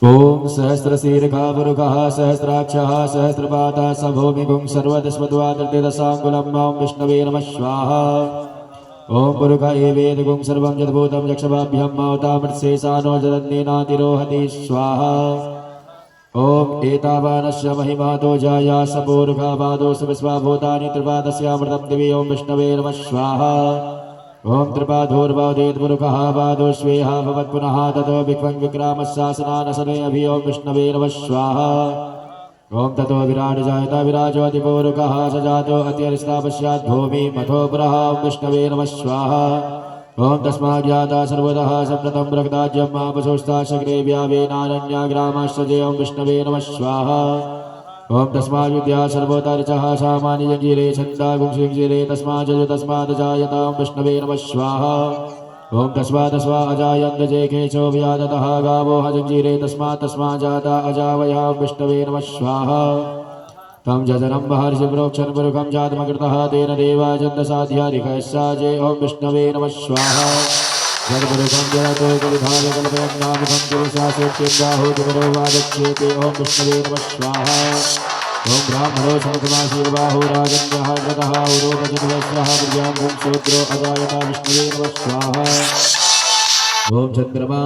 ओम सहस्रशीर्घापुरुषः सहस्राक्षः सहस्रपादः स भूमिगुं सर्वदस्मद्वादशाङ्गुलं मां विष्णवे नमः स्वाहा। ओम पुरुष एवेदगुं सर्वं यद्भूतं यक्षभाभ्यं मावतामृत्सेसानो जलन्नेनातिरोहति स्वाहा। ओम एतावानस्य महिमातो जाया सपूरुषापादो विश्वाभूतानि त्रिपादस्यामृतं दिवि ओम विष्णवे नमः स्वाहा। ओम त्रिपाधोर्वादेत्पुरुषः पादो स्वेहा भवत्पुनः ततो विक्वं विक्रामशासनानसने अभि ओम विष्णवे नमः स्वाहा। ओम ततो विराट जायता विराजोऽतिपूरुषः स जातो अत्यरिष्टापश्चात् भूमि मथो पुरः ओम विष्णवे नमः स्वाहा। ओम तस्माज्ञाता सर्वतः सप्ततं रक्ताज्यं मापशोस्ता शग्रे व्यावेनारण्याग्रामाश्चर्ये ओम विष्णवे नमः स्वाहा। ओम तस्माद् विद्या सर्वोत्तरचः सामान्य जंजीरे छन्दा गुंसिंजीरे तस्मात् तस्मात् जायता ओम विष्णवे नमः स्वाहा। ओम तस्मात् अजायन्त जे केशो व्यादतः गावो हजंजीरे तस्मात् जाता अजावया ओम विष्णवे नमः स्वाहा। तम जजनं महर्षि प्रोक्षन् पुरुषं जातमकृतः तेन देवा जन्तसाध्यारिकस्साजे ओम विष्णवे नमः स्वाहा। जगपुरुषं जगतो कलिधाय कल्पयन् नामुखं पुरुषासेत्यं बाहुतिपरो वादच्छेते ओम विष्णवे नमः स्वाहा। ओम ब्राह्मणो समसमाशीर्बाहो राजन्यः व्रतः उरोगजनवस्रः प्रज्ञां शूद्रो अजायता विष्णवे नमः स्वाहा। ओम चंद्रमा